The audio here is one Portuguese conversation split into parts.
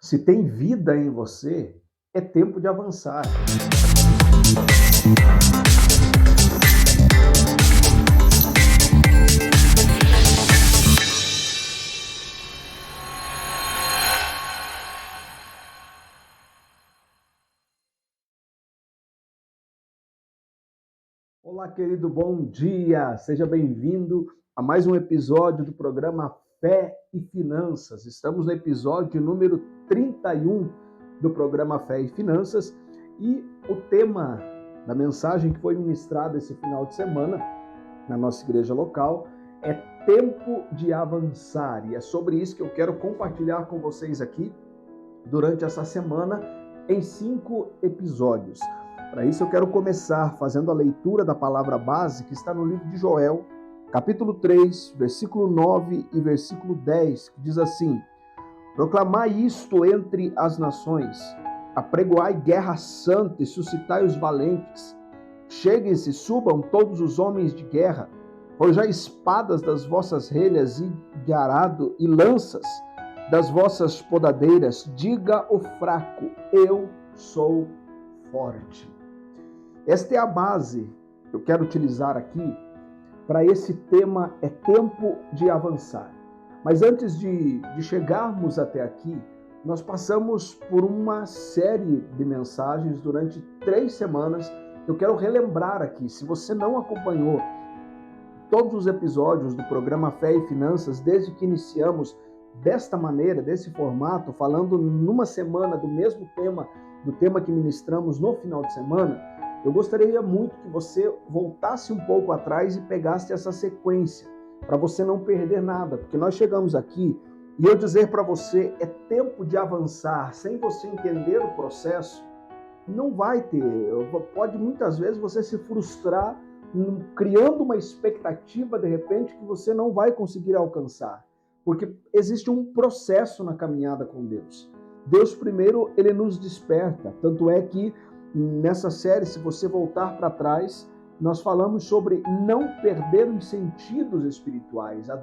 Se tem vida em você, é tempo de avançar. Olá, querido, bom dia! Seja bem-vindo a mais um episódio do programa Fé e Finanças. Estamos no episódio número 31 do programa Fé e Finanças e o tema da mensagem que foi ministrada esse final de semana na nossa igreja local é tempo de avançar. E é sobre isso que eu quero compartilhar com vocês aqui durante essa semana em 5 episódios. Para isso eu quero começar fazendo a leitura da palavra base que está no livro de Joel, capítulo 3, versículo 9 e versículo 10, que diz assim: Proclamai isto entre as nações, apregoai guerra santa e suscitai os valentes. Cheguem-se, subam todos os homens de guerra, forjai espadas das vossas relhas e arado e lanças das vossas podadeiras. Diga o fraco, eu sou forte. Esta é a base que eu quero utilizar aqui para esse tema, é tempo de avançar. Mas antes de chegarmos até aqui, nós passamos por uma série de mensagens durante 3 semanas. Eu quero relembrar aqui, se você não acompanhou todos os episódios do programa Fé e Finanças, desde que iniciamos desta maneira, desse formato, falando numa semana do mesmo tema, do tema que ministramos no final de semana, eu gostaria muito que você voltasse um pouco atrás e pegasse essa sequência, para você não perder nada, porque nós chegamos aqui e eu dizer para você, é tempo de avançar, sem você entender o processo, não vai ter, pode muitas vezes você se frustrar, criando uma expectativa de repente que você não vai conseguir alcançar, porque existe um processo na caminhada com Deus. Deus primeiro, ele nos desperta, tanto é que nessa série, se você voltar para trás, nós falamos sobre não perder os sentidos espirituais. Há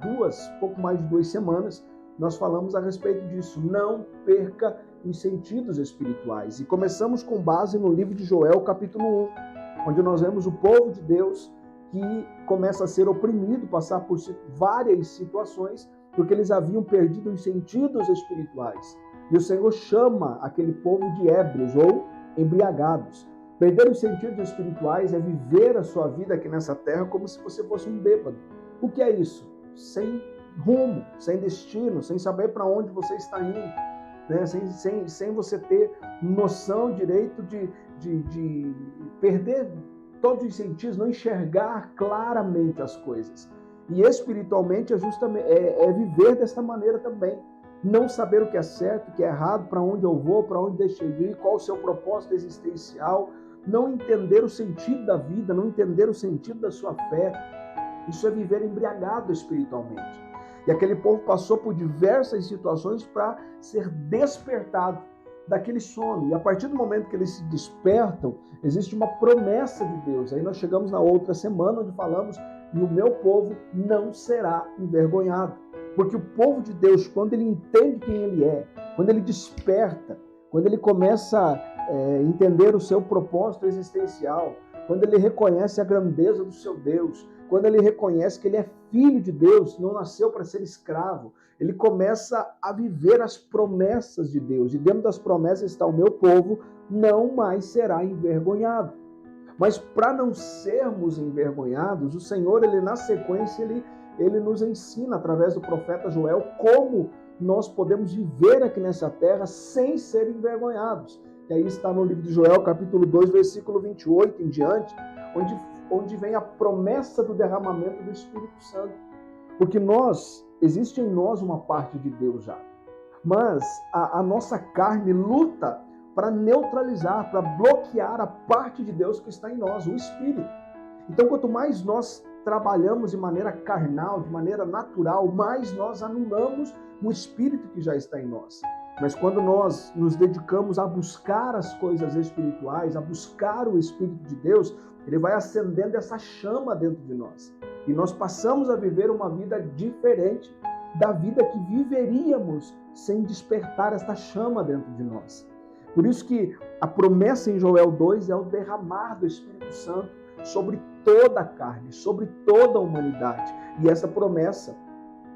pouco mais de 2 semanas, nós falamos a respeito disso. Não perca os sentidos espirituais. E começamos com base no livro de Joel, capítulo 1, onde nós vemos o povo de Deus que começa a ser oprimido, passar por várias situações, porque eles haviam perdido os sentidos espirituais. E o Senhor chama aquele povo de ébrios ou embriagados. Perder os sentidos espirituais é viver a sua vida aqui nessa terra como se você fosse um bêbado. O que é isso? Sem rumo, sem destino, sem saber para onde você está indo, né? Sem você ter noção direito de perder todos os sentidos, não enxergar claramente as coisas. E espiritualmente é viver desta maneira também. Não saber o que é certo, o que é errado, para onde eu vou, para onde deixo de ir, qual o seu propósito existencial, não entender o sentido da vida, não entender o sentido da sua fé. Isso é viver embriagado espiritualmente. E aquele povo passou por diversas situações para ser despertado daquele sono. E a partir do momento que eles se despertam, existe uma promessa de Deus. Aí nós chegamos na outra semana onde falamos: e o meu povo não será envergonhado. Porque o povo de Deus, quando ele entende quem ele é, quando ele desperta, quando ele começa a entender o seu propósito existencial, quando ele reconhece a grandeza do seu Deus, quando ele reconhece que ele é filho de Deus, não nasceu para ser escravo, ele começa a viver as promessas de Deus. E dentro das promessas está: o meu povo não mais será envergonhado. Mas para não sermos envergonhados, o Senhor, ele na sequência, ele nos ensina através do profeta Joel como nós podemos viver aqui nessa terra sem ser envergonhados. E aí está no livro de Joel, capítulo 2, versículo 28 em diante, onde vem a promessa do derramamento do Espírito Santo. Porque existe em nós uma parte de Deus já, mas a nossa carne luta para neutralizar, para bloquear a parte de Deus que está em nós, o Espírito. Então, quanto mais nós trabalhamos de maneira carnal, de maneira natural, mais nós anulamos o Espírito que já está em nós. Mas quando nós nos dedicamos a buscar as coisas espirituais, a buscar o Espírito de Deus, ele vai acendendo essa chama dentro de nós. E nós passamos a viver uma vida diferente da vida que viveríamos sem despertar esta chama dentro de nós. Por isso que a promessa em Joel 2 é o derramar do Espírito Santo sobre toda a carne, sobre toda a humanidade. E essa promessa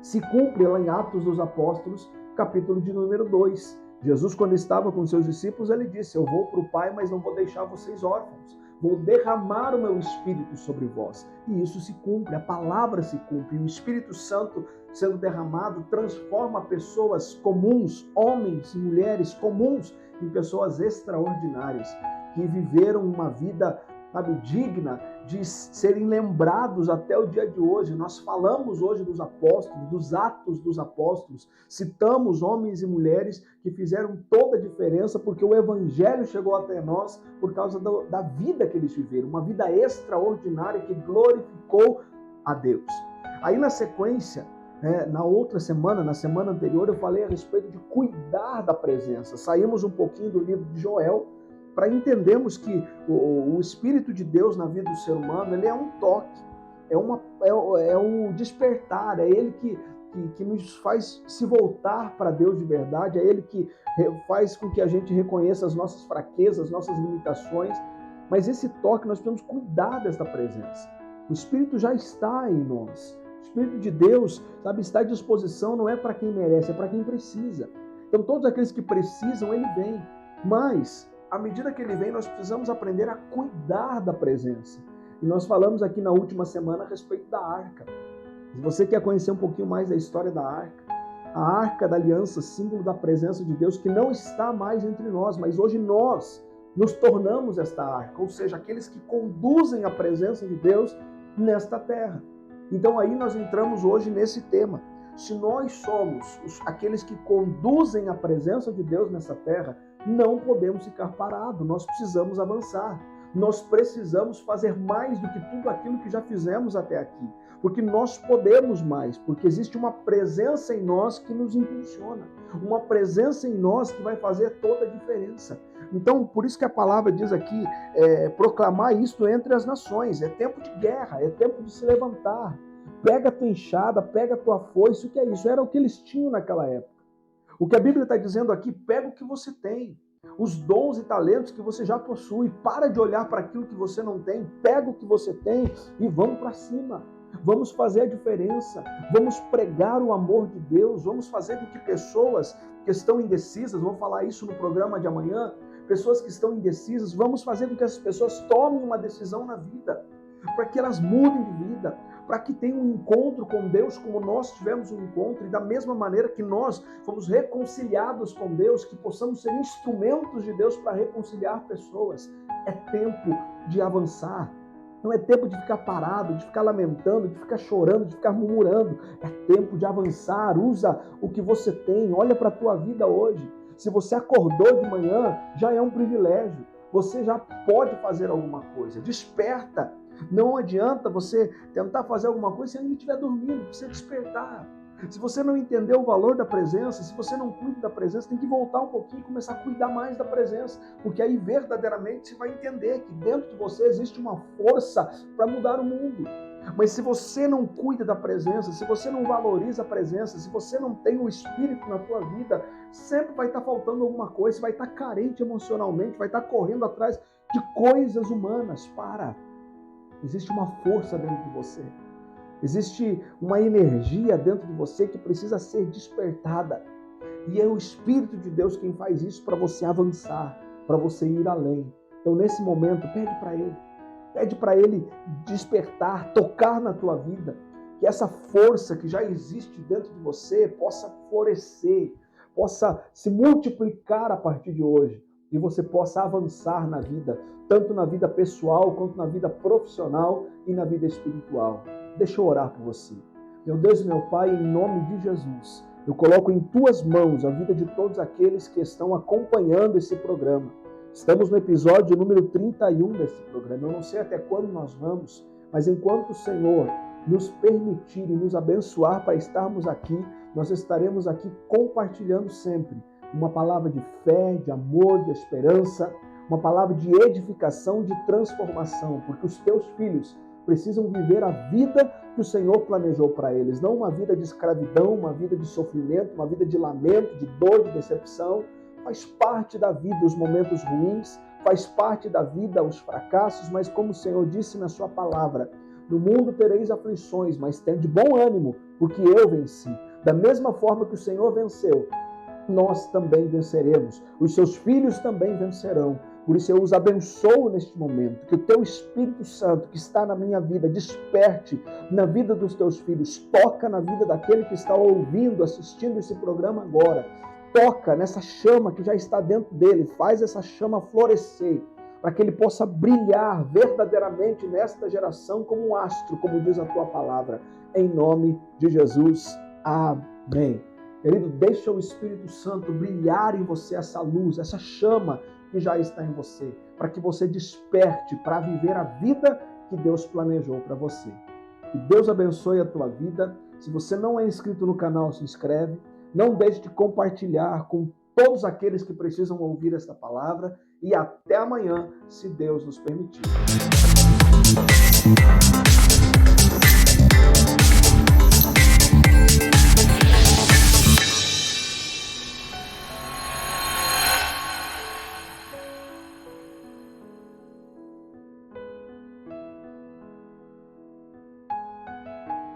se cumpre lá em Atos dos Apóstolos, capítulo de número 2. Jesus, quando estava com seus discípulos, ele disse: eu vou para o Pai, mas não vou deixar vocês órfãos. Vou derramar o meu Espírito sobre vós. E isso se cumpre, a palavra se cumpre. E o Espírito Santo sendo derramado transforma pessoas comuns, homens e mulheres comuns, em pessoas extraordinárias, que viveram uma vida, digna de serem lembrados até o dia de hoje. Nós falamos hoje dos apóstolos, dos Atos dos Apóstolos, citamos homens e mulheres que fizeram toda a diferença, porque o Evangelho chegou até nós por causa da vida que eles viveram, uma vida extraordinária que glorificou a Deus. Aí na sequência, na outra semana, na semana anterior, eu falei a respeito de cuidar da presença. Saímos um pouquinho do livro de Joel, para entendermos que o Espírito de Deus na vida do ser humano, ele é um toque, é o despertar, é ele que nos faz se voltar para Deus de verdade, é ele que faz com que a gente reconheça as nossas fraquezas, as nossas limitações, mas esse toque nós precisamos cuidar desta presença. O Espírito já está em nós, o Espírito de Deus, está à disposição, não é para quem merece, é para quem precisa. Então todos aqueles que precisam, ele vem, mas à medida que ele vem, nós precisamos aprender a cuidar da presença. E nós falamos aqui na última semana a respeito da arca. Se você quer conhecer um pouquinho mais da história da arca, a arca da aliança, símbolo da presença de Deus, que não está mais entre nós, mas hoje nós nos tornamos esta arca, ou seja, aqueles que conduzem a presença de Deus nesta terra. Então aí nós entramos hoje nesse tema. Se nós somos aqueles que conduzem a presença de Deus nessa terra, não podemos ficar parados, nós precisamos avançar. Nós precisamos fazer mais do que tudo aquilo que já fizemos até aqui, porque nós podemos mais, porque existe uma presença em nós que nos impulsiona, uma presença em nós que vai fazer toda a diferença. Então, por isso que a palavra diz aqui, proclamar isto entre as nações, é tempo de guerra, é tempo de se levantar. Pega a tua enxada, pega a tua foice, o que é isso? Era o que eles tinham naquela época. O que a Bíblia está dizendo aqui, pega o que você tem, os dons e talentos que você já possui, para de olhar para aquilo que você não tem, pega o que você tem e vamos para cima. Vamos fazer a diferença, vamos pregar o amor de Deus, vamos fazer com que pessoas que estão indecisas, vamos falar isso no programa de amanhã, pessoas que estão indecisas, vamos fazer com que essas pessoas tomem uma decisão na vida, para que elas mudem de vida, para que tenham um encontro com Deus como nós tivemos um encontro, e da mesma maneira que nós fomos reconciliados com Deus, que possamos ser instrumentos de Deus para reconciliar pessoas. É tempo de avançar, não é tempo de ficar parado, de ficar lamentando, de ficar chorando, de ficar murmurando. É tempo de avançar, usa o que você tem, olha para a tua vida hoje. Se você acordou de manhã, já é um privilégio, você já pode fazer alguma coisa, desperta. Não adianta você tentar fazer alguma coisa se ainda estiver dormindo, precisa despertar. Se você não entender o valor da presença, se você não cuida da presença, tem que voltar um pouquinho e começar a cuidar mais da presença, porque aí verdadeiramente você vai entender que dentro de você existe uma força para mudar o mundo. Mas se você não cuida da presença, se você não valoriza a presença, se você não tem o Espírito na tua vida, sempre vai estar faltando alguma coisa, você vai estar carente emocionalmente, vai estar correndo atrás de coisas humanas. Existe uma força dentro de você. Existe uma energia dentro de você que precisa ser despertada. E é o Espírito de Deus quem faz isso para você avançar, para você ir além. Então, nesse momento, pede para Ele. Pede para Ele despertar, tocar na tua vida. Que essa força que já existe dentro de você possa florescer, possa se multiplicar a partir de hoje. E você possa avançar na vida, tanto na vida pessoal, quanto na vida profissional e na vida espiritual. Deixa eu orar por você. Meu Deus e meu Pai, em nome de Jesus, eu coloco em tuas mãos a vida de todos aqueles que estão acompanhando esse programa. Estamos no episódio número 31 desse programa. Eu não sei até quando nós vamos, mas enquanto o Senhor nos permitir e nos abençoar para estarmos aqui, nós estaremos aqui compartilhando sempre uma palavra de fé, de amor, de esperança, uma palavra de edificação, de transformação, porque os teus filhos precisam viver a vida que o Senhor planejou para eles. Não uma vida de escravidão, uma vida de sofrimento, uma vida de lamento, de dor, de decepção. Faz parte da vida os momentos ruins, faz parte da vida os fracassos, mas como o Senhor disse na sua palavra, no mundo tereis aflições, mas tenha de bom ânimo, porque eu venci. Da mesma forma que o Senhor venceu, nós também venceremos. Os seus filhos também vencerão. Por isso eu os abençoo neste momento, que o teu Espírito Santo que está na minha vida desperte na vida dos teus filhos, toca na vida daquele que está ouvindo, assistindo esse programa agora, toca nessa chama que já está dentro dele, faz essa chama florescer, para que ele possa brilhar verdadeiramente nesta geração como um astro, como diz a tua palavra, em nome de Jesus. Amém. Querido, deixa o Espírito Santo brilhar em você essa luz, essa chama que já está em você, para que você desperte para viver a vida que Deus planejou para você. Que Deus abençoe a tua vida. Se você não é inscrito no canal, se inscreve. Não deixe de compartilhar com todos aqueles que precisam ouvir esta palavra. E até amanhã, se Deus nos permitir.